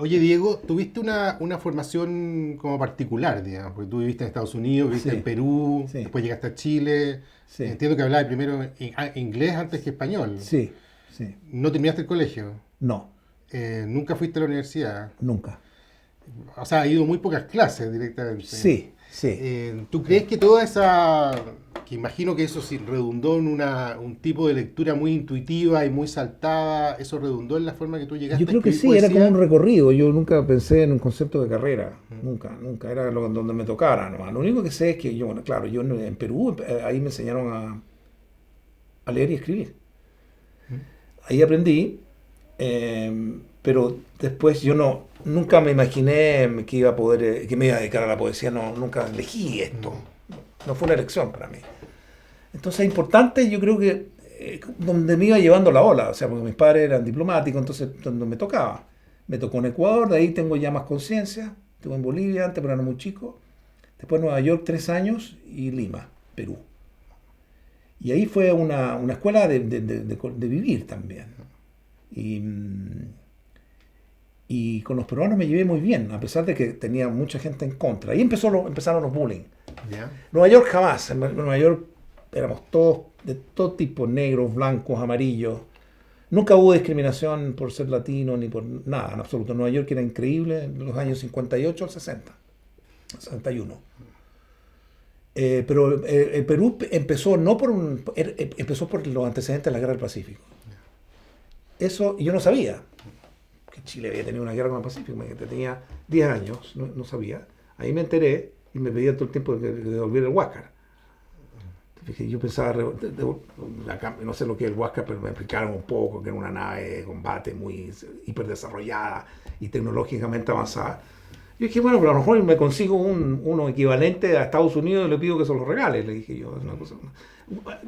Oye, Diego, tuviste una formación como particular, digamos, porque tú viviste en Estados Unidos, viviste en Sí, Perú, sí, después llegaste a Chile. sí, Entiendo que hablabas primero inglés antes que español. sí, sí. No terminaste el colegio. No, Nunca fuiste a la universidad. nunca. O sea, has ido muy pocas clases directamente. Sí, sí, ¿Tú sí. crees que toda esa, que imagino que eso sí redundó en un tipo de lectura muy intuitiva y muy saltada, eso redundó en la forma que tú Yo llegaste a creo que escribir sí, era como un poesía? recorrido. Yo nunca pensé en un concepto de carrera. Nunca, nunca. Era donde me tocara nomás. Lo único que sé es que yo, bueno, claro, yo en Perú, ahí me enseñaron a leer y escribir. Ahí aprendí, pero después yo no, nunca me imaginé que iba a poder, que me iba a dedicar a la poesía. No, nunca elegí esto. No fue una elección para mí. Entonces es importante, yo creo que donde me iba llevando la ola, o sea, porque mis padres eran diplomáticos, entonces donde me tocaba. Me tocó en Ecuador, de ahí tengo ya más conciencia. Estuve en Bolivia antes, pero era muy chico. Después Nueva York 3 años y Lima, Perú. Y ahí fue una escuela de vivir también. Y, y con los peruanos me llevé muy bien, a pesar de que tenía mucha gente en contra. Ahí empezaron los bullying. ¿Ya? Nueva York jamás. En Nueva York éramos todos de todo tipo, negros, blancos, amarillos. Nunca hubo discriminación por ser latino ni por nada, en absoluto. Nueva York era increíble en los años 58 al 60, 61. Pero el Perú empezó no por empezó por los antecedentes de la guerra del Pacífico. Eso yo no sabía que Chile había tenido una guerra con el Pacífico. Que tenía 10 años, no sabía. Ahí me enteré y me pedían todo el tiempo que devolviera el Huáscar. Yo pensaba, no sé lo que es el Huáscar, pero me explicaron un poco que era una nave de combate muy hiper desarrollada y tecnológicamente avanzada. Yo dije, bueno, pero a lo mejor me consigo uno equivalente a Estados Unidos y le pido que se lo regale. Le dije yo, una cosa,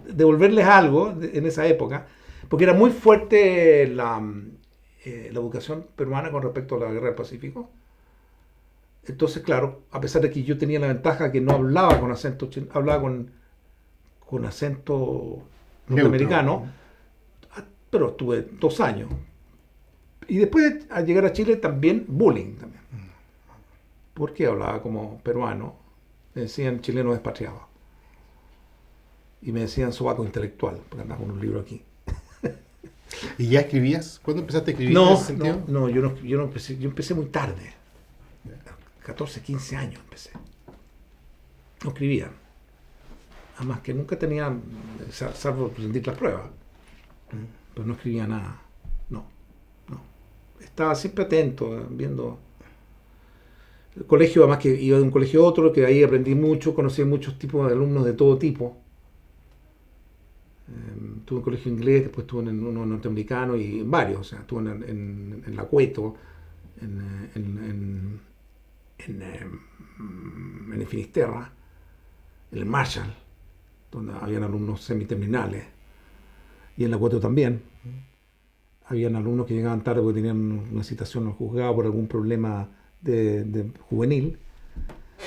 devolverles algo en esa época, porque era muy fuerte la educación peruana con respecto a la guerra del Pacífico. Entonces, claro, a pesar de que yo tenía la ventaja que no hablaba con acento, hablaba con acento Neutro. norteamericano, pero estuve 2 años. Y después, al llegar a Chile, también bullying también. Porque hablaba como peruano, me decían chileno despatriado. Y me decían sobaco intelectual, porque andaba con un libro aquí. ¿Y ya escribías? ¿Cuándo empezaste a escribir en ese No, sentido? no, no, yo no empecé, yo empecé muy tarde. 14, 15 años empecé. No escribía. Además que nunca tenía, salvo presentar las pruebas, pero no escribía nada. No, no. Estaba siempre atento, viendo el colegio, además que iba de un colegio a otro, que ahí aprendí mucho, conocí muchos tipos de alumnos de todo tipo. Tuve un colegio inglés, después estuve en uno norteamericano y en varios, o sea, estuve en la Cueto, en, en el Finisterra, en el Marshall, donde habían alumnos semiterminales, y en la Cueto también. Habían alumnos que llegaban tarde porque tenían una citación al juzgado por algún problema de juvenil.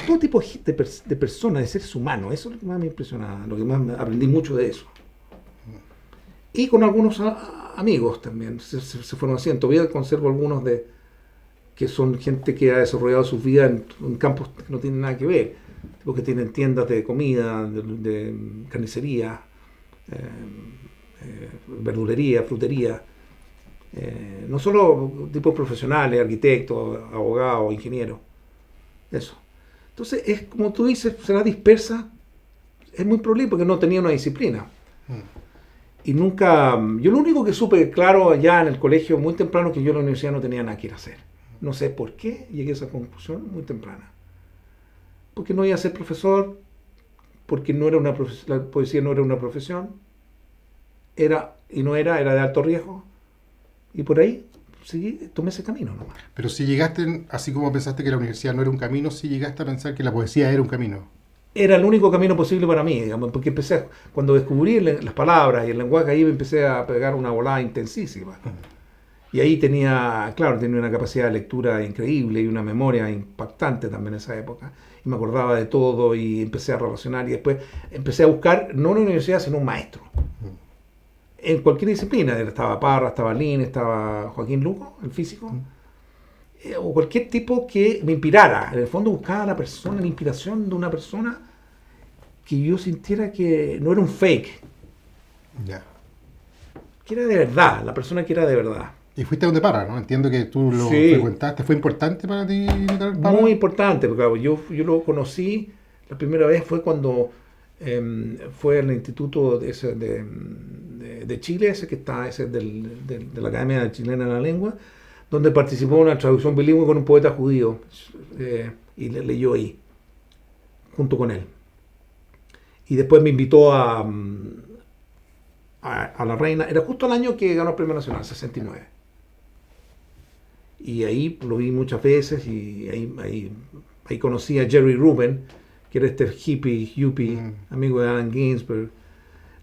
Todo tipo de personas, de seres humanos, eso es lo que más me impresionaba, lo que más aprendí mucho de eso. Y con algunos amigos también se fueron haciendo. Todavía conservo algunos que son gente que ha desarrollado sus vidas en campos que no tienen nada que ver, porque tienen tiendas de comida, de carnicería, verdulería, frutería, no solo tipos profesionales, arquitectos, abogados, ingenieros, eso. Entonces, es como tú dices, será dispersa, es muy probable porque no tenía una disciplina. Y nunca, yo lo único que supe claro ya en el colegio muy temprano que yo en la universidad no tenía nada que ir a hacer. No sé por qué llegué a esa conclusión muy temprana. Porque no iba a ser profesor, porque no era la poesía no era una profesión, era de alto riesgo, y por ahí seguí, tomé ese camino nomás. Pero si llegaste, así como pensaste que la universidad no era un camino, si llegaste a pensar que la poesía era un camino. Era el único camino posible para mí, digamos, porque cuando descubrí las palabras y el lenguaje, ahí me empecé a pegar una volada intensísima. Y ahí tenía una capacidad de lectura increíble y una memoria impactante también en esa época. Y me acordaba de todo y empecé a relacionar y después empecé a buscar, no una universidad, sino un maestro. En cualquier disciplina, estaba Parra, estaba Lin, estaba Joaquín Luco, el físico. o cualquier tipo que me inspirara. En el fondo buscaba a la persona, la inspiración de una persona que yo sintiera que no era un fake, Ya. que era de verdad, la persona que era de verdad. Y fuiste a donde Parra, ¿no? Entiendo que tú lo Sí. frecuentaste. ¿Fue importante para ti visitar Parra? Muy importante, porque claro, yo lo conocí, la primera vez fue cuando fue al Instituto de Chile, ese que está, ese de la Academia Chilena de la Lengua, donde participó en una traducción bilingüe con un poeta judío, y le leyó ahí, junto con él. Y después me invitó a La Reina, era justo el año que ganó el Premio Nacional, 69. Y ahí lo vi muchas veces y ahí conocí a Jerry Rubin, que era este yuppie, amigo de Allen Ginsberg.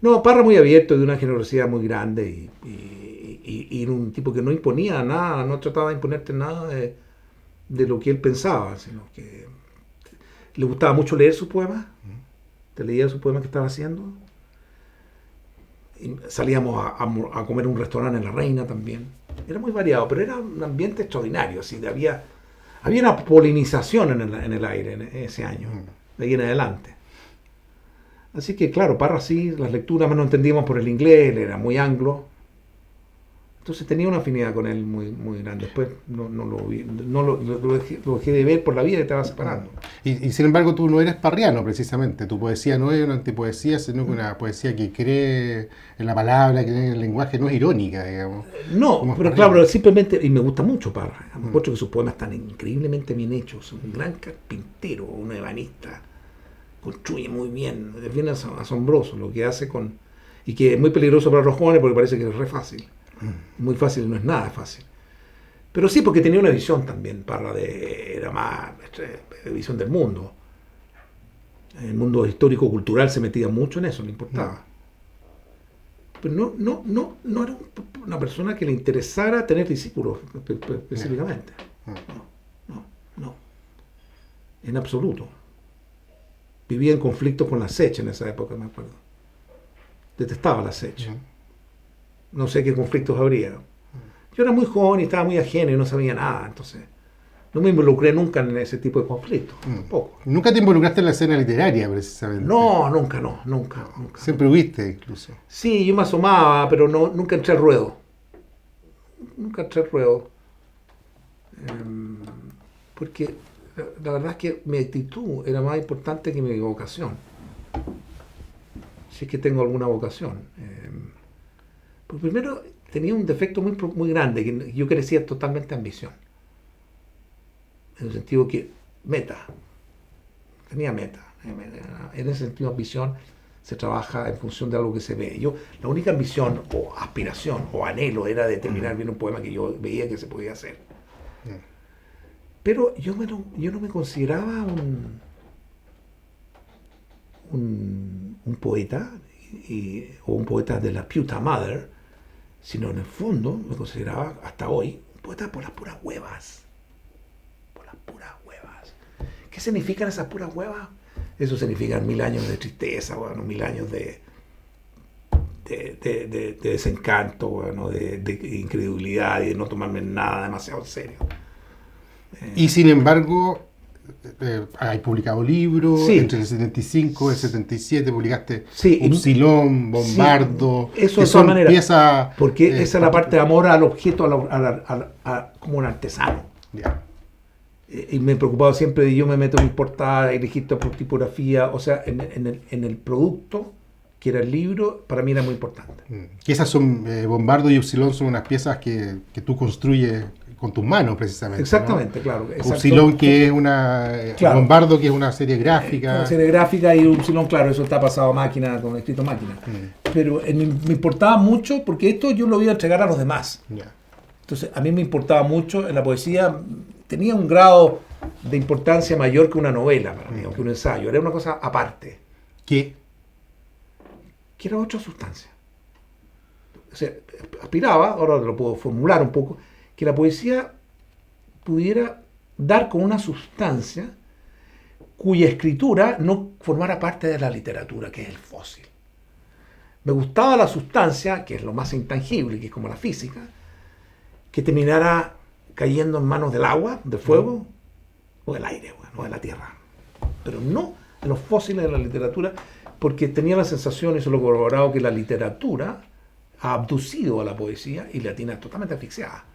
No, Parra muy abierto, de una generosidad muy grande y era un tipo que no imponía nada, no trataba de imponerte nada de lo que él pensaba, sino que le gustaba mucho leer sus poemas. Te leía sus poemas que estaba haciendo. Y salíamos a comer a un restaurante en La Reina también. Era muy variado, pero era un ambiente extraordinario. Así, había una polinización en el aire en ese año, de ahí en adelante. Así que, claro, Parra sí, las lecturas más no entendíamos por el inglés, él era muy anglo. Entonces tenía una afinidad con él muy, muy grande. Después no lo vi, lo dejé de ver por la vida que estaba separando. Y sin embargo tú no eres parriano precisamente. Tu poesía no es una antipoesía, sino que una poesía que cree en la palabra, que cree en el lenguaje, no es irónica, digamos. No, Como pero parriano. claro, simplemente, y me gusta mucho Parra. Me encuentro que sus poemas están increíblemente bien hechos. Un gran carpintero, un ebanista. Construye muy bien, es bien asombroso lo que hace con... Y que es muy peligroso para los jóvenes porque parece que es re fácil. Muy fácil, no es nada fácil. Pero sí, porque tenía una visión también, Parra, era más de visión del mundo. El mundo histórico-cultural se metía mucho en eso, le importaba. Pero no era una persona que le interesara tener discípulos específicamente. No. En absoluto. Vivía en conflicto con la Sech en esa época, me acuerdo. Detestaba la Sech. No sé qué conflictos habría. Yo era muy joven y estaba muy ajeno y no sabía nada, entonces no me involucré nunca en ese tipo de conflictos, tampoco. Nunca te involucraste en la escena literaria, precisamente. No, nunca. Siempre huiste, incluso. Sí, yo me asomaba, pero nunca entré al ruedo. Porque la verdad es que mi actitud era más importante que mi vocación. Si es que tengo alguna vocación. Pues primero tenía un defecto muy grande, que yo carecía totalmente de ambición. En el sentido que tenía meta. En ese sentido, ambición se trabaja en función de algo que se ve. La única ambición o aspiración o anhelo era de terminar bien un poema que yo veía que se podía hacer. Pero yo no me consideraba un poeta o un poeta de la puta madre, sino en el fondo me consideraba hasta hoy un poeta por las puras huevas. Por las puras huevas. ¿Qué significan esas puras huevas? Eso significa 1000 años de tristeza, bueno, 1000 años de desencanto, bueno, de incredulidad y de no tomarme nada demasiado en serio. Y sin embargo, hay publicado libros, Sí. entre el 75 y el 77 publicaste Sí, Upsilon, Bombardo, sí, eso que de son todas maneras, piezas... porque esa es la parte de amor al objeto, como un artesano. Ya. Y me he preocupado siempre de yo me meto en mis portadas, registro por tipografía, o sea, en el producto, que era el libro, para mí era muy importante. Que esas son, Bombardo y Upsilon son unas piezas que tú construyes con tus manos, precisamente. Exactamente, ¿no? claro. Upsilon, que es una... Claro. Bombardo, que es una serie gráfica. Una serie gráfica y Upsilon, claro, eso está pasado a máquina, con escrito a máquina. Pero me importaba mucho, porque esto yo lo iba a entregar a los demás. Ya. Entonces, a mí me importaba mucho, en la poesía tenía un grado de importancia mayor que una novela para mí, o que un ensayo. Era una cosa aparte. ¿Qué? Que era otra sustancia. O sea, aspiraba, ahora lo puedo formular un poco, que la poesía pudiera dar con una sustancia cuya escritura no formara parte de la literatura, que es el fósil. Me gustaba la sustancia, que es lo más intangible, que es como la física, que terminara cayendo en manos del agua, del fuego, o del aire, o de la tierra. Pero no en los fósiles de la literatura, porque tenía la sensación, y eso lo he corroborado, que la literatura ha abducido a la poesía y la tiene totalmente asfixiada.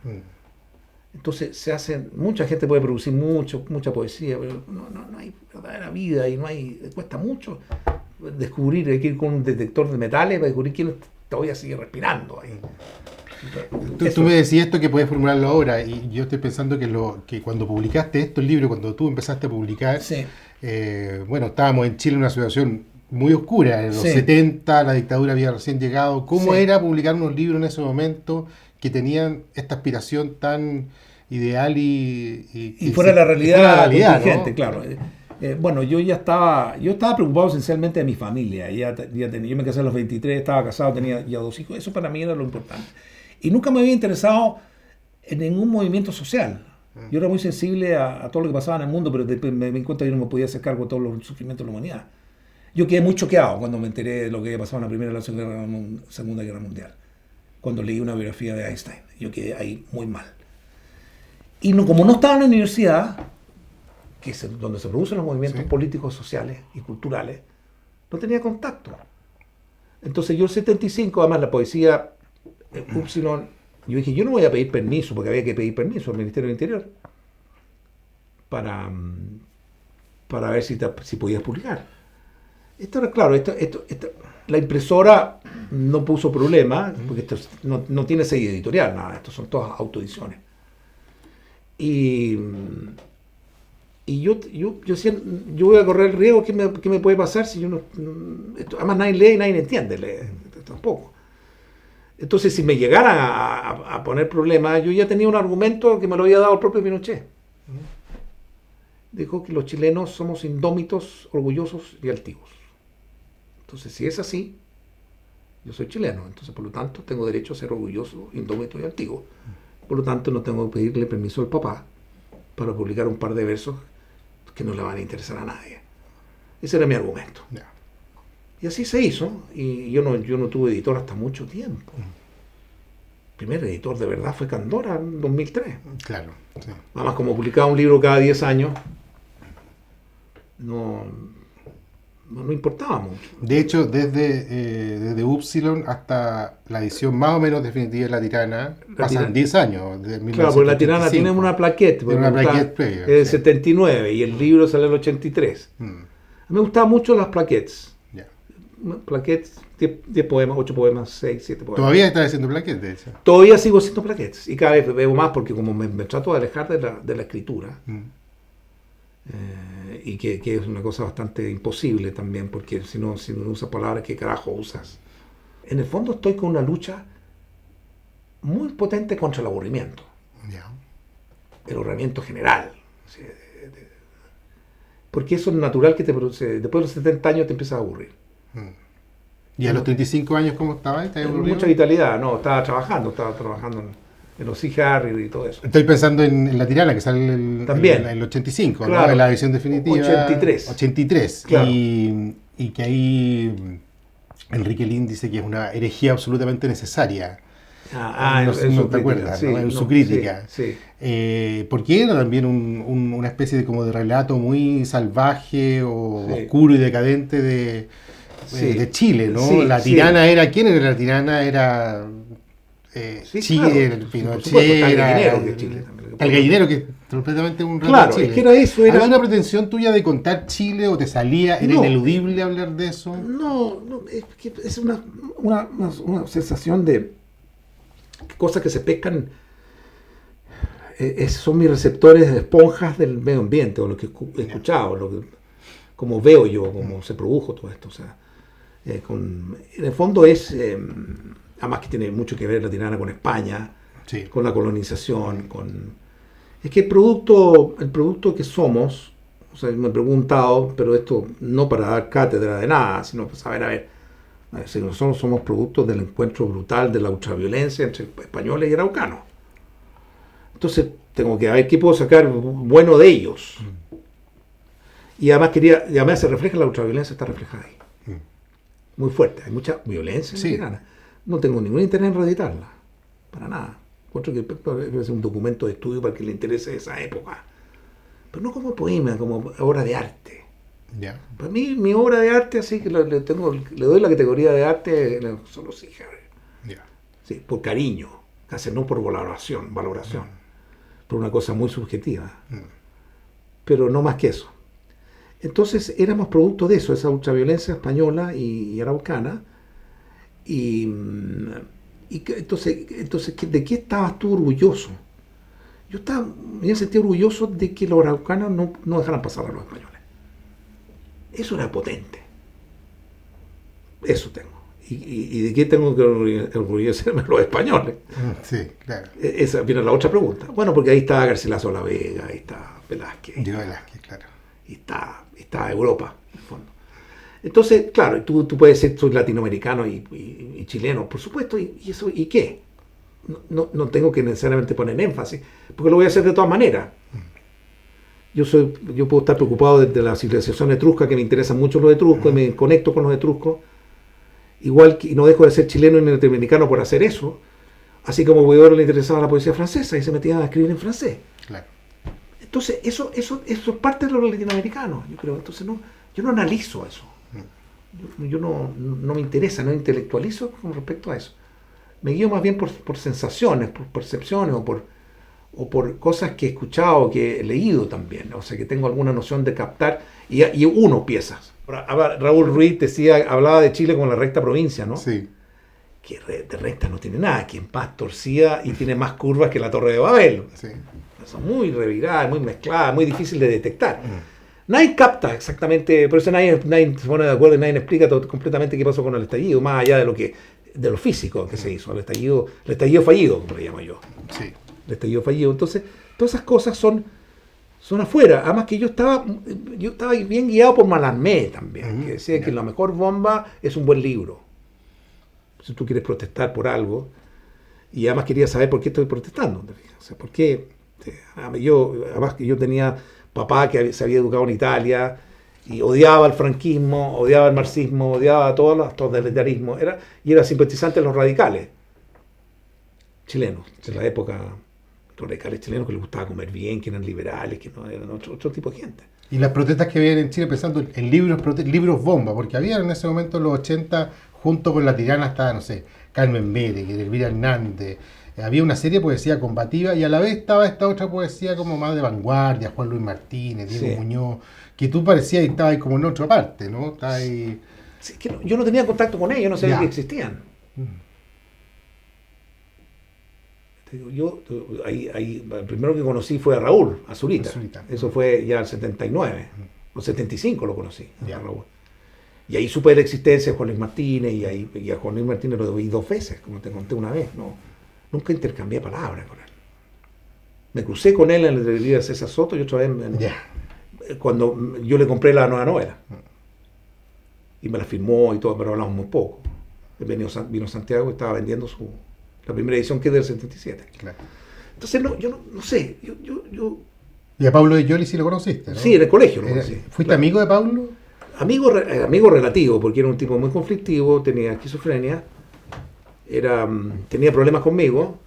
Entonces mucha gente puede producir mucha poesía, pero no hay verdadera vida y cuesta mucho descubrir, hay que ir con un detector de metales para descubrir quién todavía sigue respirando ahí. Tú me decías esto que puedes formularlo ahora, y yo estoy pensando que cuando publicaste estos libros, cuando tú empezaste a publicar, Sí. Bueno, estábamos en Chile en una situación muy oscura, en los 70, la dictadura había recién llegado. ¿Cómo era publicar unos libros en ese momento que tenían esta aspiración tan ideal y fuera de la realidad contingente, ¿no? claro? Bueno, yo estaba preocupado esencialmente de mi familia. Yo me casé a los 23, estaba casado, tenía ya 2 hijos. Eso para mí era lo importante. Y nunca me había interesado en ningún movimiento social. Yo era muy sensible a todo lo que pasaba en el mundo, pero después me di cuenta que yo no me podía hacer cargo de todos los sufrimientos de la humanidad. Yo quedé muy choqueado cuando me enteré de lo que había pasado en la Primera y la Segunda Guerra Mundial. Cuando leí una biografía de Einstein. Yo quedé ahí muy mal. Y como no estaba en la universidad, que es donde se producen los movimientos políticos, sociales y culturales, no tenía contacto. Entonces yo en el 75, además la poesía Upsilon, yo dije, yo no voy a pedir permiso, porque había que pedir permiso al Ministerio del Interior para ver si podías publicar. Esto era claro, la impresora no puso problema, porque esto no tiene sello editorial, nada, esto son todas autoediciones. Y yo decía, yo voy a correr el riesgo, ¿qué me puede pasar si yo además nadie lee y nadie entiende, tampoco. Entonces, si me llegaran a poner problemas, yo ya tenía un argumento que me lo había dado el propio Pinochet. Dijo que los chilenos somos indómitos, orgullosos y altivos. Entonces, si es así, yo soy chileno, entonces por lo tanto tengo derecho a ser orgulloso, indómito y altivo. Por lo tanto, no tengo que pedirle permiso al papá para publicar un par de versos que no le van a interesar a nadie. Ese era mi argumento. Yeah. Y así se hizo, y yo no tuve editor hasta mucho tiempo. El primer editor de verdad fue Candora en 2003. Claro. Sí. Además, como publicaba un libro cada 10 años, no importaba mucho. De hecho, desde Upsilon hasta la edición más o menos definitiva de La Tirana, pasan 10 años. Claro, porque La Tirana tiene una plaquette. Tiene una plaquette previa. Es del 79 y el libro sale en el 83. A mí me gustaban mucho las plaquettes. Plaquettes, 10 poemas, 8 poemas, 6, 7 poemas. Todavía estás haciendo plaquettes, de hecho. Todavía sigo haciendo plaquettes y cada vez veo más porque como me trato de alejar de la escritura y que es una cosa bastante imposible también, porque si no usas palabras, ¿qué carajo usas? En el fondo estoy con una lucha muy potente contra el aburrimiento. El aburrimiento general. Porque eso es natural que te produce. Después de los 70 años te empiezas a aburrir. ¿Y a los 35 años cómo estabas? Mucha vitalidad, no, estaba trabajando en los Sea Harrier y todo eso. Estoy pensando en La Tirana, que sale también el 85, claro, ¿no? En la edición definitiva. 83. Claro. Y que ahí Enrique Lin dice que es una herejía absolutamente necesaria. No te acuerdas, ¿no? En su crítica. Sí. Porque era también una especie de relato muy salvaje o oscuro y decadente de Chile, ¿no? La tirana era... ¿Quién era la tirana? Era... Chile, claro, Pinochet, era... El gallinero, que es completamente un relato. Claro, es que era eso. ¿Había una pretensión tuya de contar Chile o te salía? ¿Era ineludible hablar de eso? No, es que es una sensación de cosas que se pescan. Son mis receptores de esponjas del medio ambiente, o lo que he escuchado, como veo yo, cómo se produjo todo esto. O sea, en el fondo es, además que tiene mucho que ver la tirana con España, con la colonización, es que el producto que somos, o sea, me he preguntado, pero esto no para dar cátedra de nada, sino para saber, a ver, si nosotros somos productos del encuentro brutal de la ultraviolencia entre españoles y araucanos. Entonces tengo que ver qué puedo sacar bueno de ellos. Y además se refleja la ultraviolencia, está reflejada ahí. Muy fuerte, hay mucha violencia en la tirana. No tengo ningún interés en reeditarla, para nada. Encuentro que debe ser un documento de estudio para que le interese esa época. Pero no como poema, como obra de arte. Ya. Para mí, mi obra de arte, así que le doy la categoría de arte, son los hijos. Ya. Sí, por cariño, casi no por valoración, por una cosa muy subjetiva. Pero no más que eso. Entonces éramos producto de eso, esa ultraviolencia española y araucana. Entonces, ¿de qué estabas tú orgulloso? Yo me sentía orgulloso de que los araucanos no dejaran pasar a los españoles. Eso era potente. Eso tengo. ¿Y de qué tengo que orgullecerme los españoles? Sí, claro. Esa viene la otra pregunta. Bueno, porque ahí está Garcilaso la Vega, ahí está Velázquez. Velázquez, claro. Y está Europa, en el fondo. Entonces, claro, tú puedes ser soy latinoamericano y chileno, por supuesto, y eso, ¿y qué? No tengo que necesariamente poner énfasis, porque lo voy a hacer de todas maneras. Yo puedo estar preocupado de la civilización etrusca, que me interesan mucho los etruscos, y me conecto con los etruscos, igual que y no dejo de ser chileno ni latinoamericano por hacer eso, así como a Huidobro le interesaba la poesía francesa y se metía a escribir en francés. Claro. Entonces, eso es parte de los latinoamericanos, yo creo. Entonces, yo no analizo eso. Yo no me interesa, no intelectualizo con respecto a eso. Me guío más bien por sensaciones, por percepciones o por cosas que he escuchado, que he leído también. O sea, que tengo alguna noción de captar y uno piezas. Raúl Ruiz hablaba de Chile como la recta provincia, ¿no? Sí. Que de recta no tiene nada, que en paz torcida y tiene más curvas que la Torre de Babel. Sí. Son muy reviradas, muy mezcladas, muy difícil de detectar. Nadie capta exactamente, por eso nadie se pone de acuerdo y nadie explica completamente qué pasó con el estallido, más allá de lo físico que se hizo, el estallido fallido, como le llamo yo. Sí. El estallido fallido. Entonces, todas esas cosas son afuera. Además que yo estaba bien guiado por Mallarmé también, que decía que la mejor bomba es un buen libro. Si tú quieres protestar por algo, y además quería saber por qué estoy protestando. O sea, por qué. Además que yo tenía papá que se había educado en Italia y odiaba el franquismo, odiaba el marxismo, odiaba todos los totalitarismos, y era simpatizante de los radicales chilenos, de la época, los radicales chilenos que les gustaba comer bien, que eran liberales, que no eran otro tipo de gente. Y las protestas que habían en Chile pensando en libros bomba, porque había en ese momento en los 80, junto con la tirana estaba, no sé, Carmen Mérez, Elvira Hernández. Había una serie de poesía combativa y a la vez estaba esta otra poesía como más de vanguardia, Juan Luis Martínez, Diego Muñoz, que tú parecías y estabas ahí como en otra parte, ¿no? Ahí... Sí, que yo no tenía contacto con ellos, no sabía que existían. Yo el primero que conocí fue a Raúl, a Zurita. Eso fue ya el 79, o 75 lo conocí, a Raúl. Y ahí supe de la existencia de Juan Luis Martínez, y a Juan Luis Martínez lo vi 2 veces, como te conté una vez, ¿no? Nunca intercambié palabras con él. Me crucé con él en la librería de César Soto y otra vez cuando yo le compré la nueva novela. Y me la firmó y todo, pero hablamos muy poco. Vino a Santiago y estaba vendiendo la primera edición, que es del 77. Claro. Entonces, yo no sé. Y a Pablo de Yoli sí lo conociste, ¿no? Sí, en el colegio lo conocí. ¿Fuiste amigo de Pablo? Amigo relativo, porque era un tipo muy conflictivo, tenía esquizofrenia. Tenía problemas conmigo,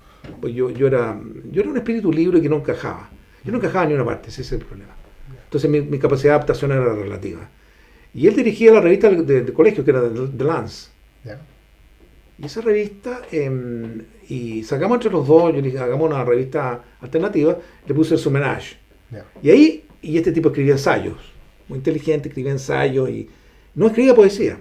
pues yo era un espíritu libre que no encajaba. Yo no encajaba en ninguna parte, ese es el problema. Entonces mi capacidad de adaptación era relativa. Y él dirigía la revista de colegio, que era The Lance. Yeah. Y esa revista, y sacamos entre los dos, yo le dije, hagamos una revista alternativa, le puse el Sumenage. Yeah. Y este tipo escribía ensayos, muy inteligente, escribía ensayos y no escribía poesía.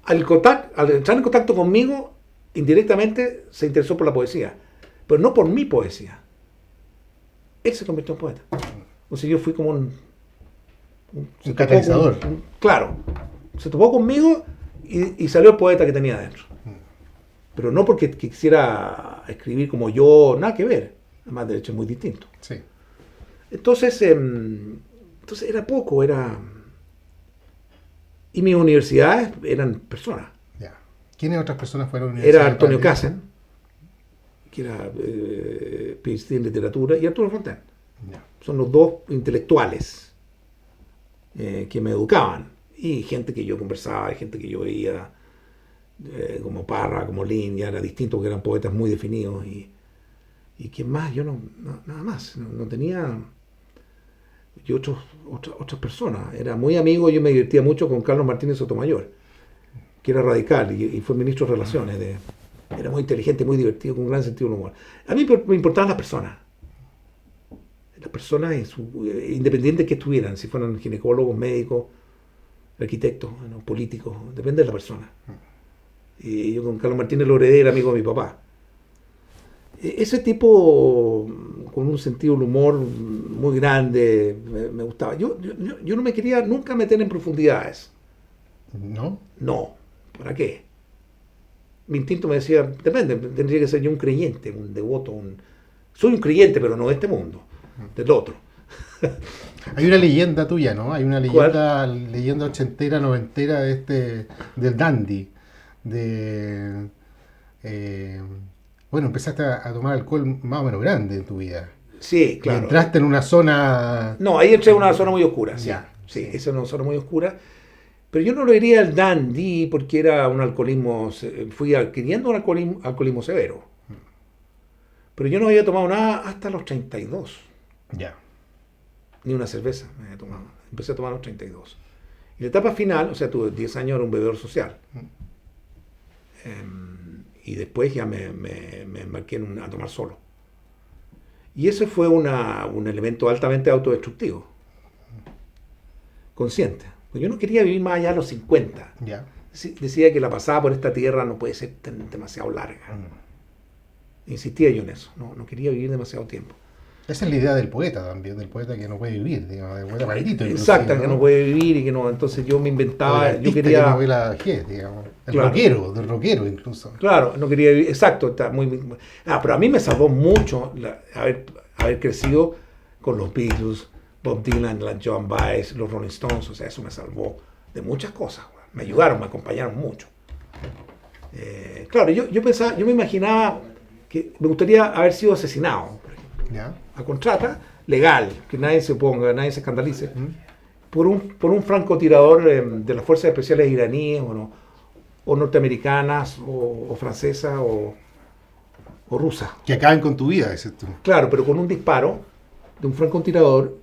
Al entrar en contacto conmigo, indirectamente se interesó por la poesía, pero no por mi poesía. Él se convirtió en poeta. O sea, yo fui como un catalizador. Claro, se topó conmigo y salió el poeta que tenía adentro. Pero no porque quisiera escribir como yo, nada que ver. Además, de hecho, es muy distinto. Sí. Entonces era poco, Y mis universidades eran personas. Yeah. ¿Quiénes otras personas fueron? Era Antonio Casen, que era PhD en literatura, y Arturo Fontaine. Yeah. Son los dos intelectuales que me educaban. Y gente que yo conversaba, y gente que yo veía como Parra, como Lin, ya era distinto porque eran poetas muy definidos. ¿Y quién más? Yo nada más. No tenía... Y otras personas. Era muy amigo, yo me divertía mucho con Carlos Martínez Sotomayor, que era radical y fue ministro de Relaciones. Era muy inteligente, muy divertido, con un gran sentido del humor. A mí me importaban las personas. Las personas, independientes que estuvieran, si fueran ginecólogos, médicos, arquitectos, políticos, depende de la persona. Y yo con Carlos Martínez lo heredé, era amigo de mi papá. Ese tipo con un sentido del humor muy grande me gustaba. Yo no me quería nunca meter en profundidades. ¿No? No. ¿Para qué? Mi instinto me decía, depende, tendría que ser yo un creyente, un devoto. Soy un creyente, pero no de este mundo, del otro. Hay una leyenda tuya, ¿no? Hay una leyenda ochentera, noventera del dandy. Bueno, empezaste a tomar alcohol más o menos grande en tu vida. Sí, claro. Y entraste en una zona... No, ahí entré en una zona muy oscura, sí. Sí, esa es una zona muy oscura. Pero yo no lo diría el dandy porque era un alcoholismo... Fui adquiriendo un alcoholismo severo. Pero yo no había tomado nada hasta los 32. Ya. Ni una cerveza me había tomado. Empecé a tomar a los 32. Y la etapa final, o sea, tuve 10 años, era un bebedor social. Y después ya me embarqué a tomar solo. Y ese fue un elemento altamente autodestructivo. Consciente. Pues yo no quería vivir más allá de los 50. Ya. Decía que la pasada por esta tierra no puede ser demasiado larga. Insistía yo en eso. No quería vivir demasiado tiempo. Esa es la idea del poeta también, del poeta que no puede vivir, digamos, del poeta maldito. Exacto, que no puede vivir y que no. Entonces yo me inventaba, yo quería. Que no ve la G, digamos. Del rockero incluso. Claro, no quería vivir. Exacto, está pero a mí me salvó mucho haber crecido con los Beatles, Bob Dylan, la Joan Baez, los Rolling Stones. O sea, eso me salvó de muchas cosas. Me ayudaron, me acompañaron mucho. Claro, yo pensaba, yo me imaginaba que me gustaría haber sido asesinado. ¿Ya? A contrata legal, que nadie se oponga, nadie se escandalice, por un francotirador de las fuerzas especiales iraníes o norteamericanas o francesas o rusas. Que acaben con tu vida, dices tú. Claro, pero con un disparo de un francotirador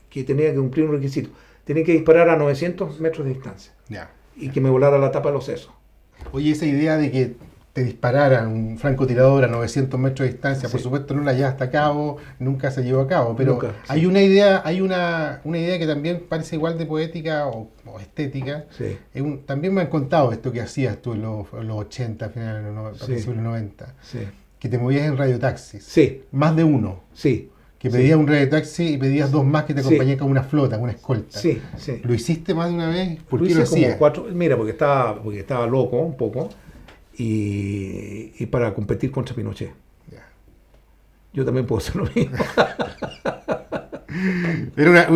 que tenía que cumplir un requisito. Tenía que disparar a 900 metros de distancia. Ya. Y que me volara la tapa de los sesos. Oye, esa idea de que te dispararan un francotirador a 900 metros de distancia, Sí. por supuesto no la llevaste a cabo, nunca se llevó a cabo, pero Nunca, sí. hay una idea que también parece igual de poética o estética. Sí. También me han contado esto que hacías tú en los 80, finales de los principios de los 90, Sí. que te movías en radiotaxis. Sí. Más de uno. Sí. Que pedías un radiotaxi y pedías dos más que te acompañaran con una flota, con una escolta. Sí, sí. ¿Lo hiciste más de una vez? ¿Por Lo qué lo hice como hacías? 4, mira, porque estaba loco un poco y para competir contra Pinochet. Ya. Yo también puedo hacer lo mismo.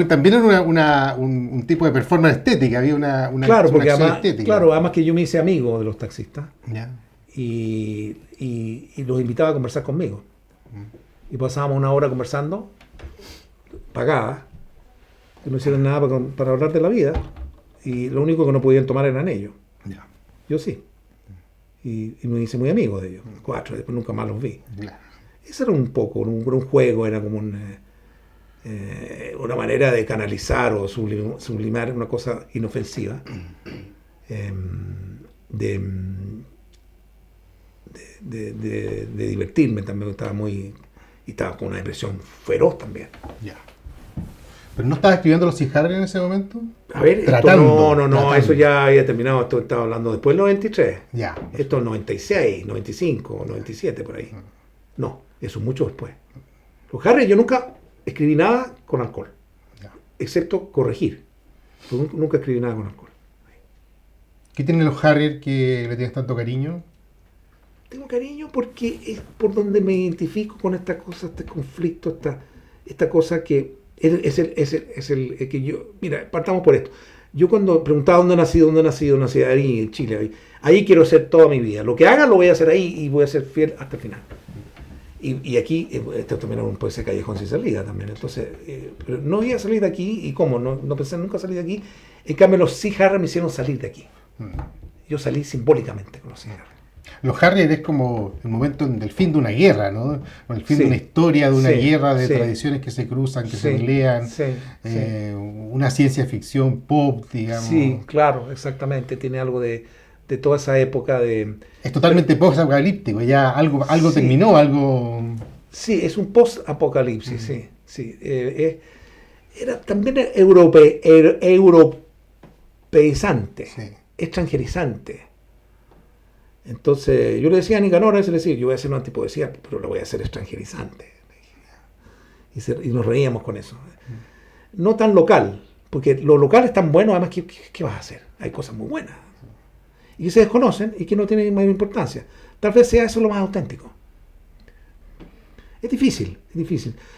También era un tipo de performance estética, había una Claro, porque acción además, estética. además que yo me hice amigo de los taxistas Ya. y los invitaba a conversar conmigo. Y pasábamos una hora conversando, pagada, que no hicieron nada para hablar de la vida, y lo único que no podían tomar eran ellos. Ya. Yo sí. Y me hice muy amigo de ellos. 4, después nunca más los vi. Ya. Eso era un poco, un juego, era como una manera de canalizar o sublimar una cosa inofensiva. De divertirme también, estaba con una depresión feroz también. Ya. ¿Pero no estabas escribiendo los Sea Harry en ese momento? A ver, Tratando. eso ya había terminado, esto estaba hablando después del 93. Ya. Esto es 96, 95, 97, por ahí. No, eso es mucho después. Los Harry, yo nunca escribí nada con alcohol, Ya. excepto corregir. Yo nunca escribí nada con alcohol. ¿Qué tienen los Harrier que le tienes tanto cariño? Tengo cariño porque es por donde me identifico con esta cosa, este conflicto, esta cosa que es el que yo... Mira, partamos por esto. Yo cuando preguntaba dónde nací, ahí en Chile, ahí quiero ser toda mi vida. Lo que haga lo voy a hacer ahí y voy a ser fiel hasta el final. Y aquí, esto también puede ser callejón sin salida también. Entonces, pero no voy a salir de aquí, ¿y cómo? No pensé nunca salir de aquí. En cambio, los Sea Harry me hicieron salir de aquí. Yo salí simbólicamente con los cigarros. Los Harrier es como el momento del fin de una guerra, ¿no? El fin de una historia, de una guerra de tradiciones que se cruzan, que se pelean, una ciencia ficción pop, digamos. Sí, claro, exactamente. Tiene algo de toda esa época de... Es totalmente post-apocalíptico, ya algo terminó, algo... Sí, es un post-apocalipsis, sí. Era también europeizante, extranjerizante. Entonces, yo le decía a Nicanor, yo voy a hacer una antipoesía, pero la voy a hacer extranjerizante. Y nos reíamos con eso. No tan local, porque lo local es tan bueno, además, ¿qué vas a hacer? Hay cosas muy buenas. Y que se desconocen y que no tienen mayor importancia. Tal vez sea eso lo más auténtico. Es difícil.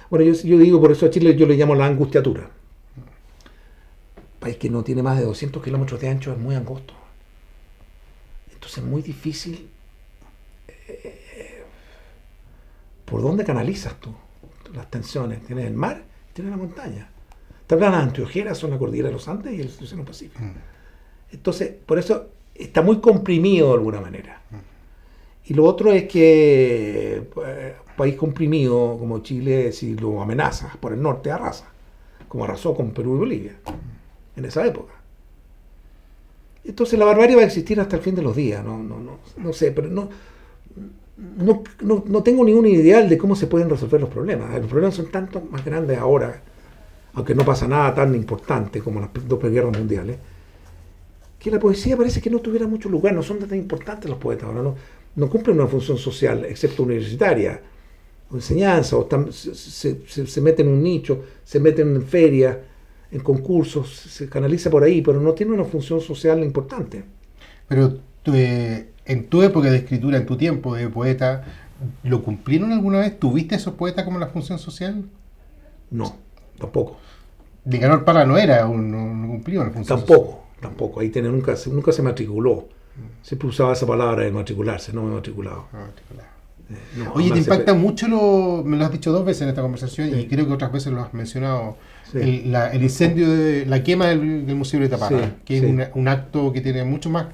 Bueno, yo digo, por eso a Chile yo le llamo la angustiatura. País que no tiene más de 200 kilómetros de ancho es muy angosto. Entonces es muy difícil. ¿Por dónde canalizas tú las tensiones? Tienes el mar, tienes la montaña. Tal vez las Antioqueras son la cordillera de los Andes y el Océano Pacífico. Entonces, por eso está muy comprimido de alguna manera. Y lo otro es que país comprimido como Chile, si lo amenazas por el norte, arrasa, como arrasó con Perú y Bolivia en esa época. Entonces la barbarie va a existir hasta el fin de los días, no sé, pero no tengo ningún ideal de cómo se pueden resolver los problemas. Los problemas son tanto más grandes ahora, aunque no pasa nada tan importante como las dos guerras mundiales, que la poesía parece que no tuviera mucho lugar. No son tan importantes los poetas ahora, no cumplen una función social, excepto universitaria, o enseñanza, o se meten en un nicho, se meten en ferias, en concursos, se canaliza por ahí, pero no tiene una función social importante. Pero en tu época de escritura, en tu tiempo de poeta, ¿lo cumplieron alguna vez? ¿Tuviste esos poetas como la función social? No, tampoco. Nicanor Parra no cumplió la función social. Tampoco. Ahí nunca se matriculó. Siempre usaba esa palabra de matricularse, no me he matriculado. Oye, te impacta mucho, me lo has dicho 2 veces en esta conversación, y creo que otras veces lo has mencionado, el incendio, la quema del Museo de Parra, que es un acto que tiene mucho más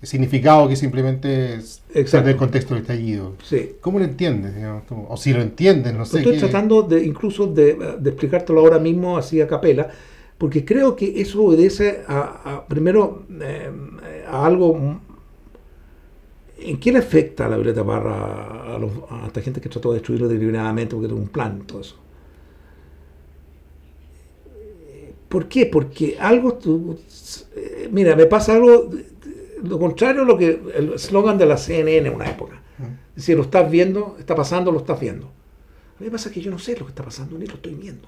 significado que simplemente saber el contexto del estallido. ¿Cómo lo entiendes? Digamos, o si lo entiendes, no sé. Estoy tratando incluso de explicártelo ahora mismo así a capela, porque creo que eso obedece primero a algo. ¿En qué le afecta a la Violeta Parra a esta gente que trató de destruirlo deliberadamente porque era un plan, todo eso? ¿Por qué? Porque algo... mira, me pasa algo... Lo contrario a lo que el eslogan de la CNN en una época. Es decir, lo estás viendo, está pasando, lo estás viendo. A mí me pasa que yo no sé lo que está pasando, ni lo estoy viendo.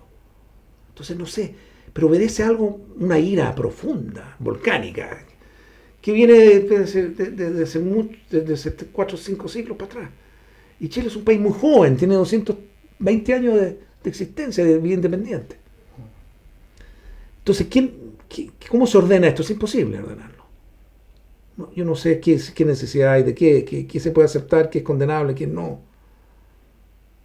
Entonces no sé, pero obedece a algo, una ira profunda, volcánica, que viene desde 4 o 5 siglos para atrás. Y Chile es un país muy joven, tiene 220 años de existencia de vida independiente. Entonces, ¿cómo se ordena esto? Es imposible ordenarlo. Yo no sé qué necesidad hay de qué se puede aceptar, qué es condenable, qué no.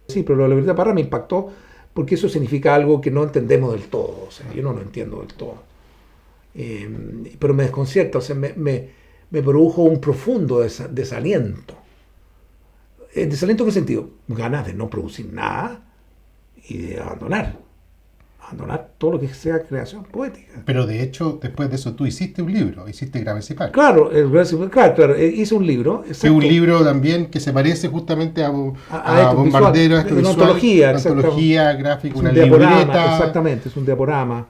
Sí, pero la Violeta Parra me impactó porque eso significa algo que no entendemos del todo. O sea, yo no lo entiendo del todo. Pero me desconcierta, o sea, me produjo un profundo desaliento. ¿Desaliento en qué sentido? Ganas de no producir nada y de abandonar todo lo que sea creación poética. Pero de hecho, después de eso, tú hiciste un libro, hiciste Graves y Par. Claro, hice un libro. Es un libro también que se parece justamente a Bombardero, a una antología gráfica, una libreta. Exactamente, es un diaporama.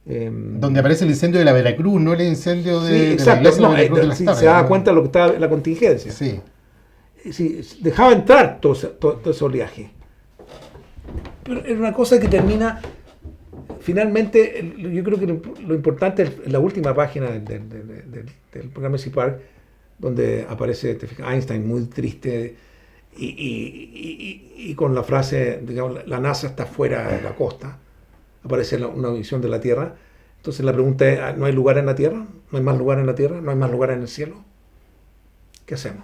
Donde aparece el incendio de la Veracruz, no el incendio de exacto, la iglesia de la Veracruz de las Tablas. Se da cuenta de lo que estaba la contingencia. Sí, dejaba entrar todo ese oleaje. Pero era una cosa que termina, finalmente, yo creo que lo importante es la última página del programa Park, donde aparece Einstein muy triste y con la frase, digamos, la NASA está fuera de la costa. Aparece una visión de la Tierra. Entonces la pregunta es, ¿no hay lugar en la Tierra? ¿No hay más lugar en la Tierra? ¿No hay más lugar en el cielo? ¿Qué hacemos?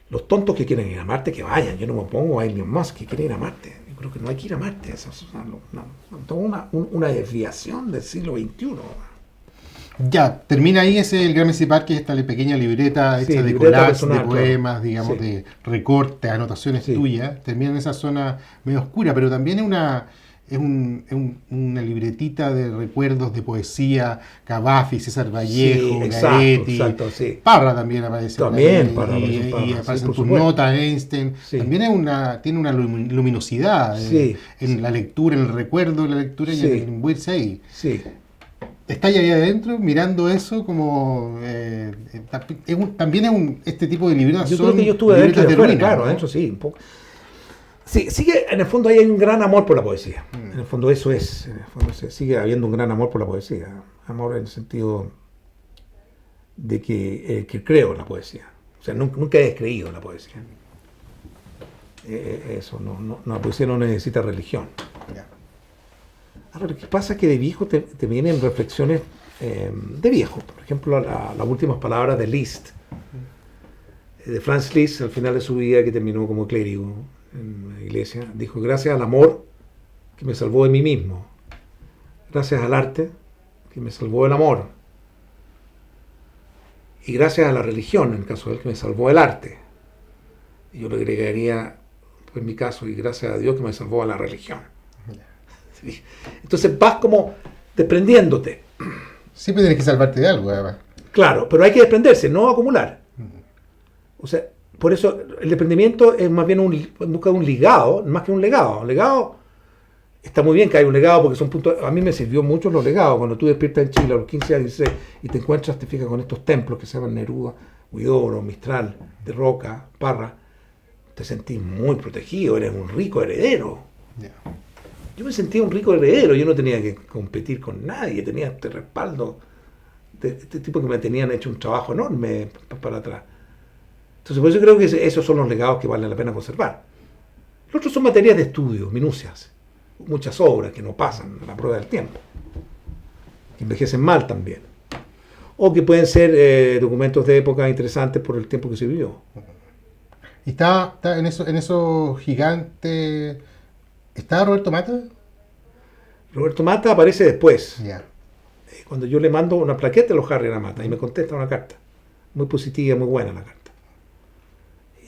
Los tontos que quieren ir a Marte, que vayan. Yo no me opongo a Elon Musk que quiere ir a Marte. Yo creo que no hay que ir a Marte. Eso es toda una desviación del siglo XXI. Ya, termina ahí el Gramercy Park, que es esta pequeña libreta hecha de collages, de poemas, digamos, de recortes, anotaciones tuyas. Termina en esa zona medio oscura, pero también es una libretita de recuerdos de poesía, Cavafy, César Vallejo, Gaetti, Parra también aparece. También Parra y aparecen tus notas, Einstein. También tiene una luminosidad en la lectura, en el recuerdo de la lectura y en irse ahí. Sí. Está ahí adentro mirando eso como también es este tipo de libretas. Yo creo que yo estuve adentro de ruina, claro, adentro sí, un poco. Sí, sigue, en el fondo ahí hay un gran amor por la poesía. En el fondo eso es, en el fondo sigue habiendo un gran amor por la poesía. Amor en el sentido de que creo en la poesía. O sea, nunca he descreído en la poesía. Eso, la poesía no necesita religión. Ahora, lo que pasa es que de viejo te vienen reflexiones de viejo. Por ejemplo, las últimas palabras de Liszt, de Franz Liszt, al final de su vida, que terminó como clérigo en la iglesia, dijo: gracias al amor que me salvó de mí mismo, gracias al arte que me salvó del amor, y gracias a la religión, en el caso de él, que me salvó del arte. Y yo le agregaría, en mi caso, y gracias a Dios que me salvó de la religión. Entonces vas como desprendiéndote. Siempre tienes que salvarte de algo, además. Claro, pero hay que desprenderse, no acumular. O sea, por eso el desprendimiento es más bien busca un ligado, más que un legado. Un legado está muy bien que hay un legado porque son puntos. A mí me sirvió mucho los legados. Cuando tú despiertas en Chile a los 15 años 16 y te encuentras, te fijas con estos templos que se llaman Neruda, Huidobro, Mistral, de Roca, Parra, te sentís muy protegido, eres un rico heredero. Yeah. Yo me sentía un rico heredero, yo no tenía que competir con nadie, tenía este respaldo de este tipo que me tenían hecho un trabajo enorme para atrás. Entonces, por eso creo que esos son los legados que valen la pena conservar. Los otros son materias de estudio, minucias, muchas obras que no pasan a la prueba del tiempo, que envejecen mal también, o que pueden ser documentos de época interesantes por el tiempo que se vivió. ¿Y está en esos gigantes? ¿Está Roberto Mata? Roberto Mata aparece después. Yeah. Cuando yo le mando una plaqueta a los Harry a Mata y me contesta una carta. Muy positiva, muy buena la carta.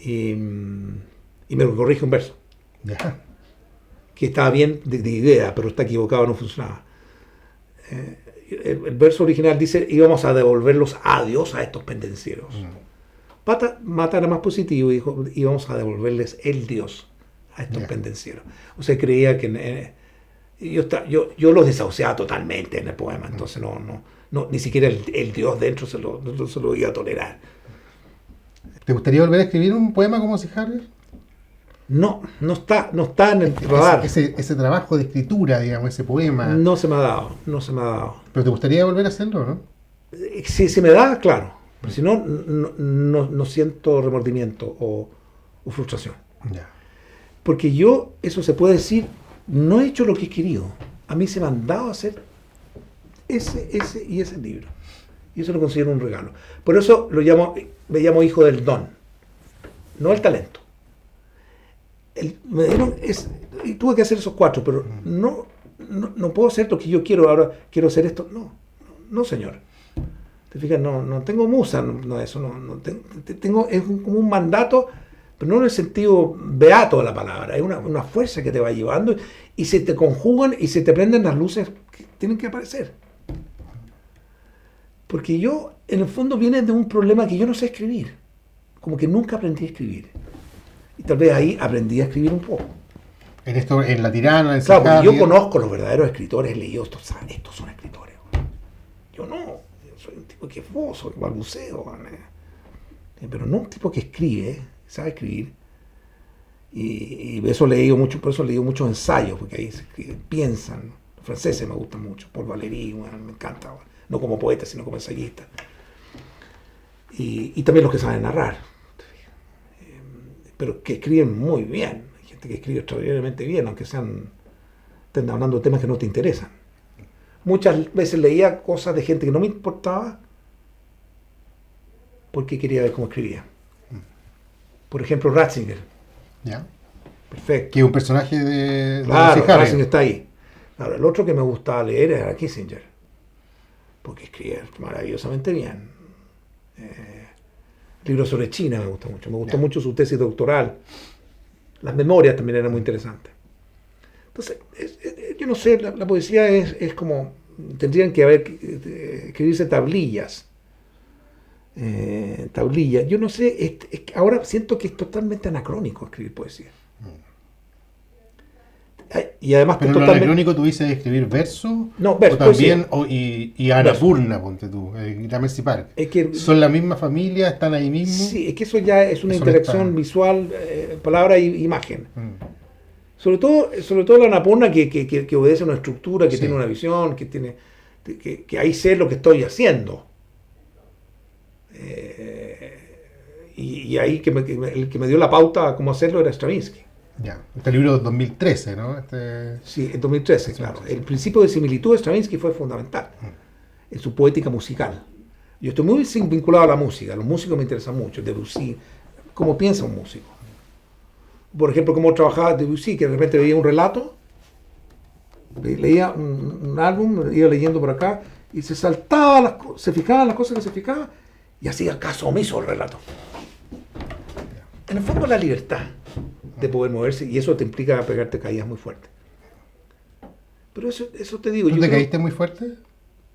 Y me corrige un verso. Yeah. Que estaba bien de idea, pero está equivocado, no funcionaba. El verso original dice: íbamos a devolver los adiós a estos pendencieros. Mata era más positivo y dijo: íbamos a devolverles el Dios a estos pendencieros. O sea, creía que yo los desahuciaba totalmente en el poema, entonces no ni siquiera el Dios dentro se lo iba a tolerar. ¿Te gustaría volver a escribir un poema como Sir Harry? No está en el radar. Ese trabajo de escritura, digamos, ese poema. No se me ha dado. ¿Pero te gustaría volver a hacerlo, no? Si se me da, claro. Pero si no siento remordimiento o frustración. Ya. Porque yo, eso se puede decir, no he hecho lo que he querido. A mí se me han dado a hacer ese libro. Y eso lo considero un regalo. Por eso me llamo hijo del don, no el talento. Y tuve que hacer esos 4, pero no puedo hacer lo que yo quiero, ahora quiero hacer esto. No, señor. ¿Te fijas? No tengo musa, tengo, es como un mandato, pero no en el sentido beato de la palabra. Es una fuerza que te va llevando y se te conjugan y se te prenden las luces que tienen que aparecer. Porque yo, en el fondo, viene de un problema que yo no sé escribir. Como que nunca aprendí a escribir. Y tal vez ahí aprendí a escribir un poco. En La Tirana, en claro, porque yo conozco los verdaderos escritores, he leído estos son escritores. Yo no, yo soy un tipo que esbozo, que balbuceo. Pero no un tipo que escribe, sabe escribir. Y eso he leído mucho, por eso he leído muchos ensayos, porque ahí se piensan. Los franceses me gustan mucho, Paul Valéry, bueno, me encanta. Bueno. No como poeta, sino como ensayista. Y también los que saben narrar. Pero que escriben muy bien. Hay gente que escribe extraordinariamente bien, aunque estén hablando de temas que no te interesan. Muchas veces leía cosas de gente que no me importaba porque quería ver cómo escribía. Por ejemplo, Ratzinger. ¿Ya? Perfecto. Que es un personaje de claro, Ratzinger está ahí. Claro, el otro que me gustaba leer era Kissinger. porque escribe maravillosamente bien. Libros sobre China me gustó mucho. Me gustó mucho su tesis doctoral. Las memorias también eran muy interesantes. Entonces, yo no sé, la poesía es como... Tendrían que escribirse tablillas. Tablillas. Yo no sé, ahora siento que es totalmente anacrónico escribir poesía. Y además pero lo anacrónico tú dices escribir verso, no, verso, o también y Annapurna, ponte tú, Gramercy Park. Es que, ¿son la misma familia? ¿Están ahí mismo? Sí, es que eso ya es una interacción visual, palabra e imagen. Sobre todo la Annapurna que obedece a una estructura, que tiene una visión, que ahí sé lo que estoy haciendo. Y ahí el que me dio la pauta a cómo hacerlo era Stravinsky. Ya, este libro de 2013, ¿no? Sí, en 2013, claro. El principio de similitud de Stravinsky fue fundamental en su poética musical. Yo estoy muy vinculado a la música, los músicos me interesan mucho, Debussy, cómo piensa un músico. Por ejemplo, cómo trabajaba Debussy, que de repente veía un relato, leía un álbum, iba leyendo por acá, y se saltaba, se fijaba en las cosas que se fijaba, y hacía caso omiso al relato. En el fondo, la libertad de poder moverse, y eso te implica pegarte caídas muy fuertes. Pero eso te digo. ¿Tú te caíste muy fuerte?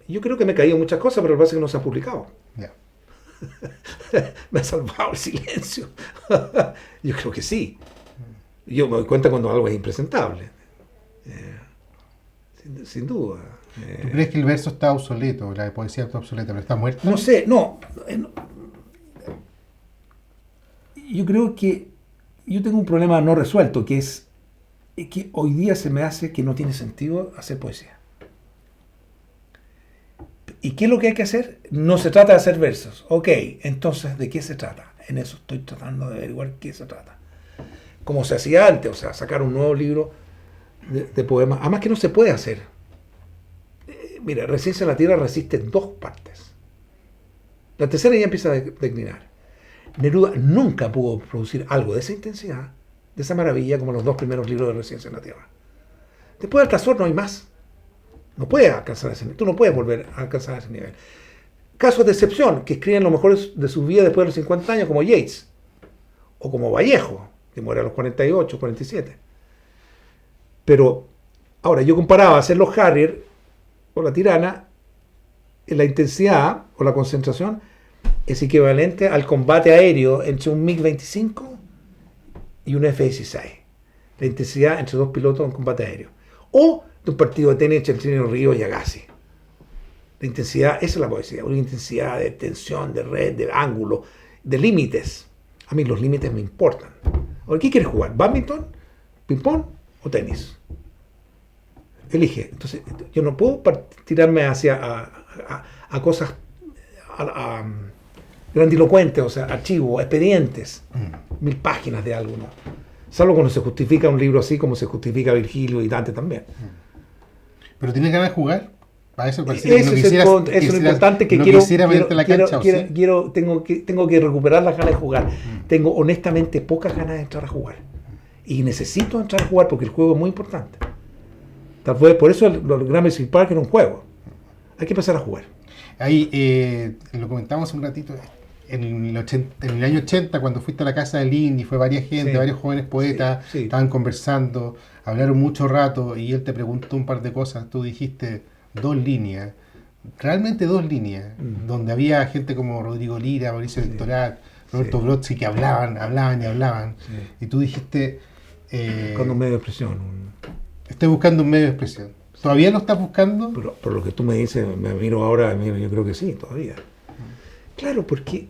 Yo creo que me he caído muchas cosas, pero lo que pasa es que no se han publicado. Yeah. Me ha salvado el silencio. Yo creo que sí. Yo me doy cuenta cuando algo es impresentable. Sin duda. ¿Tú crees que el verso está obsoleto, la poesía está obsoleta, pero está muerta? No sé, no. Yo creo que yo tengo un problema no resuelto, que es que hoy día se me hace que no tiene sentido hacer poesía. ¿Y qué es lo que hay que hacer? No se trata de hacer versos. Ok, entonces, ¿de qué se trata? En eso estoy tratando de averiguar qué se trata. Como se hacía antes, o sea, sacar un nuevo libro de poemas. Además que no se puede hacer. Mira, Resistencia en la Tierra resiste 2 partes. La tercera ya empieza a declinar. Neruda nunca pudo producir algo de esa intensidad, de esa maravilla, como los 2 primeros libros de Resistencia en la Tierra. Después del Trasor no hay más. No puede alcanzar ese nivel. Tú no puedes volver a alcanzar ese nivel. Casos de excepción, que escriben lo mejor de su vida después de los 50 años, como Yeats, o como Vallejo, que muere a los 48, 47. Pero, ahora, yo comparaba hacer los Harrier o la Tirana, en la intensidad o la concentración es equivalente al combate aéreo entre un MiG-25 y un F-16. La intensidad entre 2 pilotos en combate aéreo. O de un partido de tenis entre el Río y Agassi. La intensidad, esa es la poesía, una intensidad de tensión, de red, de ángulo, de límites. A mí los límites me importan. Ahora, ¿qué quieres jugar? ¿Badminton? ¿Ping-pong? ¿O tenis? Elige. Entonces, yo no puedo tirarme hacia a cosas grandilocuentes, o sea, archivos, expedientes, 1000 páginas de algo, ¿no? Salvo cuando se justifica un libro así como se justifica Virgilio y Dante también. ¿Pero tienes ganas de jugar? Para eso parece que eso es lo importante, que tengo que recuperar las ganas de jugar. Tengo honestamente pocas ganas de entrar a jugar. Y necesito entrar a jugar porque el juego es muy importante. Tal vez por eso el Gramercy Park era un juego. Hay que empezar a jugar. Ahí lo comentamos un ratito. En el año 80, cuando fuiste a la casa del Indy, fue varias gente, varios jóvenes poetas, estaban conversando, hablaron mucho rato y él te preguntó un par de cosas. Tú dijiste 2 líneas, realmente 2 líneas, donde había gente como Rodrigo Lira, Mauricio Victorat, Roberto Brodsky, que hablaban y hablaban. Y tú dijiste... buscando un medio de expresión. Estoy buscando un medio de expresión. ¿Todavía lo estás buscando? Por lo que tú me dices, me miro ahora, yo creo que sí, todavía. Claro, porque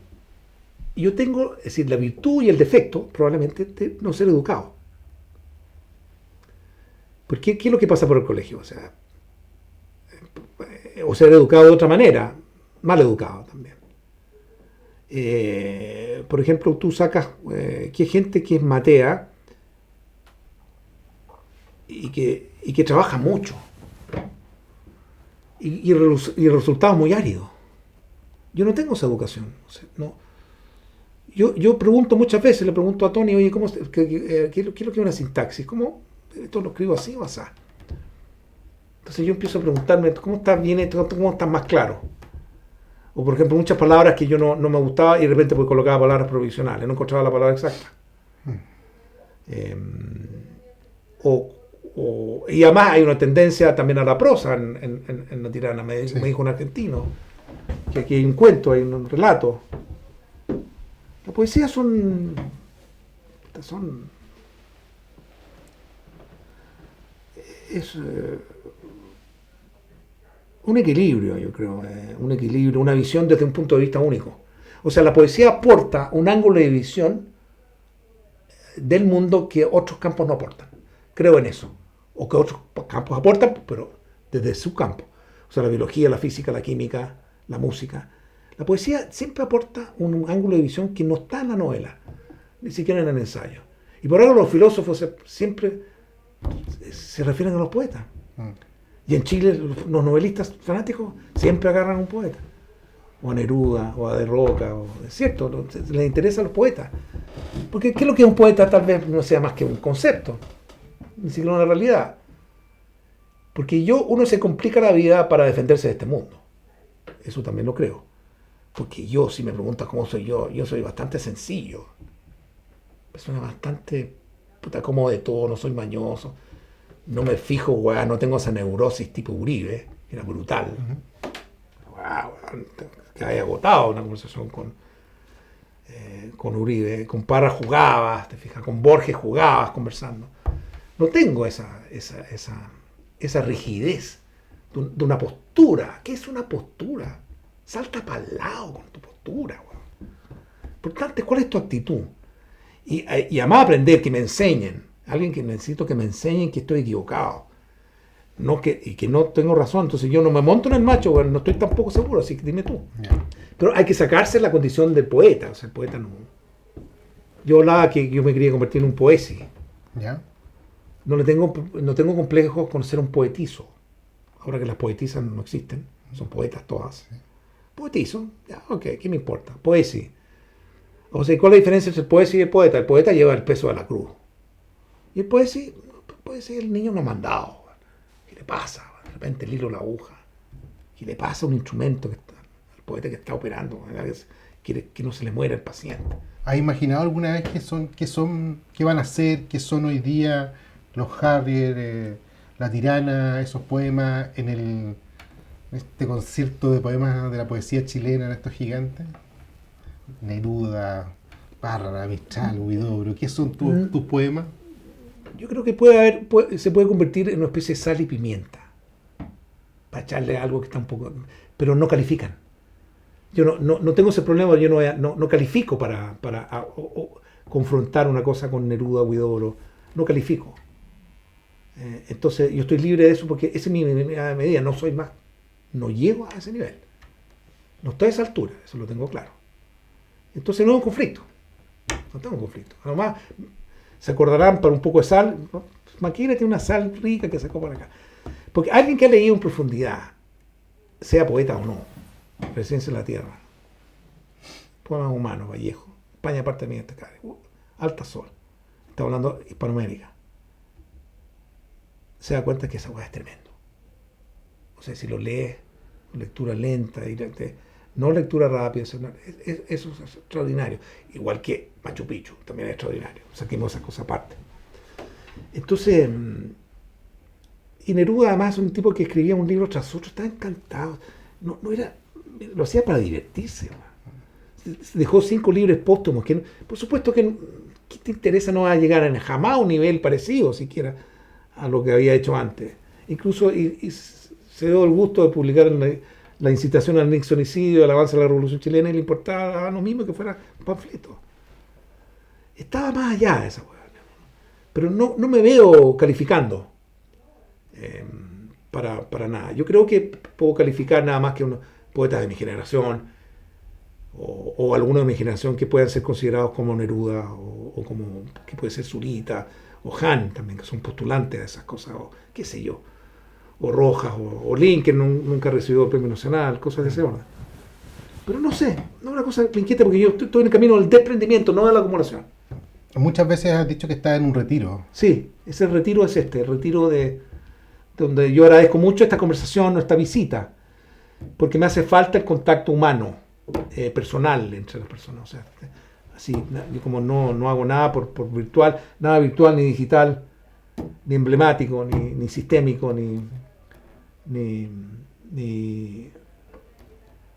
yo tengo, es decir, la virtud y el defecto, probablemente, de no ser educado. Porque ¿qué es lo que pasa por el colegio? O ser educado de otra manera, mal educado también. Por ejemplo, tú sacas que hay gente que es matea y que trabaja mucho y el resultado es muy árido. Yo no tengo esa educación. No. Yo pregunto muchas veces, le pregunto a Tony, oye, ¿qué es lo que es una sintaxis? ¿Cómo esto lo escribo así o así? Entonces yo empiezo a preguntarme, ¿cómo estás más claro? O por ejemplo, muchas palabras que yo no me gustaba y de repente pues colocaba palabras provisionales, no encontraba la palabra exacta. Y además hay una tendencia también a la prosa en la tirana. Me dijo un argentino que aquí hay un cuento, hay un relato. La poesía es un equilibrio, yo creo, un equilibrio, una visión desde un punto de vista único. O sea, la poesía aporta un ángulo de visión del mundo que otros campos no aportan. Creo en eso. O que otros campos aportan, pero desde su campo. O sea, la biología, la física, la química, la música. La poesía siempre aporta un ángulo de visión que no está en la novela, ni siquiera en el ensayo. Y por algo los filósofos siempre se refieren a los poetas. Y en Chile los novelistas fanáticos siempre agarran a un poeta. O a Neruda, o a De Roca, es cierto, les interesa a los poetas. Porque ¿qué es lo que es un poeta? Tal vez no sea más que un concepto, ni siquiera una realidad. Porque uno se complica la vida para defenderse de este mundo. Eso también lo creo. Porque si me preguntas cómo soy yo soy bastante sencillo. Persona bastante como de todo, no soy mañoso. No me fijo, no tengo esa neurosis tipo Uribe, que era brutal. Que haya agotado una conversación con Uribe. Con Parra jugabas, te fijas, con Borges jugabas conversando. No tengo esa rigidez de una postura. ¿Qué es una postura? Salta para el lado con tu postura. Importante, ¿cuál es tu actitud? Y además aprender, que me enseñen. Alguien que necesito que me enseñen que estoy equivocado. Y que no tengo razón. Entonces yo no me monto en el macho, no estoy tampoco seguro, así que dime tú. Yeah. Pero hay que sacarse la condición de poeta. O sea, el poeta no. Yo hablaba que yo me quería convertir en un poesi. Yeah. No tengo complejos con ser un poetizo. Ahora que las poetisas no existen, son poetas todas. Sí. Poetizo, ya, ok, ¿qué me importa? Poesía. O sea, ¿cuál es la diferencia entre el poesía y el poeta? El poeta lleva el peso de la cruz. Y el poesía es el niño no mandado. ¿Qué le pasa? De repente el hilo, la aguja. ¿Qué le pasa a un instrumento al poeta que está operando? Quiere que no se le muera el paciente. ¿Has imaginado alguna vez qué van a ser, qué son hoy día los Harrier, la tirana, esos poemas en este concierto de poemas de la poesía chilena en estos gigantes? Neruda, Parra, Mistral, Huidobro, ¿qué son tus poemas? Yo creo que se puede convertir en una especie de sal y pimienta. Para echarle algo que está un poco. Pero no califican. Yo no tengo ese problema, yo no califico para confrontar una cosa con Neruda, Huidobro. No califico. Entonces yo estoy libre de eso porque esa es mi medida, no soy más. No llego a ese nivel. No estoy a esa altura, eso lo tengo claro. Entonces no hay un conflicto. No tengo un conflicto. Además, se acordarán para un poco de sal. Maquina tiene una sal rica que sacó por acá. Porque alguien que ha leído en profundidad, sea poeta o no, Presencia en la Tierra, Poemas Humanos, Vallejo, España parte de mi Alta Sol, está hablando de Hispanoamérica, se da cuenta que esa hueá es tremendo. O sea, si lo lees, lectura lenta, no lectura rápida, eso es extraordinario. Igual que Machu Picchu, también es extraordinario. Saquemos esa cosa aparte. Entonces, y Neruda además es un tipo que escribía un libro tras otro, estaba encantado. Lo hacía para divertirse. Dejó 5 libros póstumos, que por supuesto que ¿qué te interesa? No va a llegar jamás a un nivel parecido siquiera a lo que había hecho antes. Incluso y se dio el gusto de publicar la incitación al nixonicidio, el avance de la Revolución Chilena, y le importaba lo mismo que fuera un panfleto. Estaba más allá de esa hueá. Pero no me veo calificando para nada. Yo creo que puedo calificar nada más que unos poetas de mi generación o algunos de mi generación que puedan ser considerados como Neruda o como que puede ser Zurita o Han también, que son postulantes de esas cosas, o qué sé yo, o Rojas o Lin, que nunca recibió el Premio Nacional, cosas de ese orden. Pero no sé, no es una cosa que me inquieta porque yo estoy en el camino del desprendimiento, no de la acumulación. Muchas veces has dicho que estás en un retiro. Sí, ese retiro es el retiro donde yo agradezco mucho esta conversación, esta visita, porque me hace falta el contacto humano, personal entre las personas. O sea, así, yo como no hago nada por virtual, nada virtual ni digital, ni emblemático, ni sistémico, ni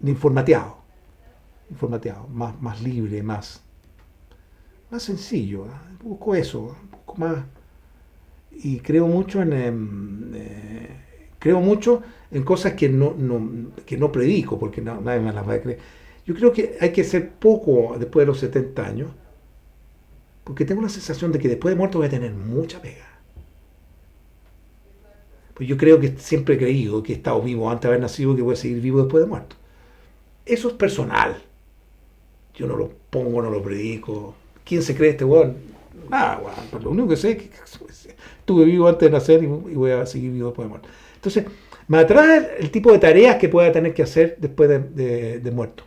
informateado, más libre, más sencillo. Busco eso, busco más, y creo mucho en cosas que no predico, porque nadie me las va a creer. Yo creo que hay que hacer poco después de los 70 años, porque tengo la sensación de que después de muerto voy a tener mucha pega. Pues yo creo que siempre he creído que he estado vivo antes de haber nacido y que voy a seguir vivo después de muerto. Eso es personal. Yo no lo pongo, no lo predico. ¿Quién se cree este weón? Nada, weón. Pues lo único que sé es que estuve vivo antes de nacer y voy a seguir vivo después de muerto. Entonces, me atrae el tipo de tareas que pueda tener que hacer después de muerto.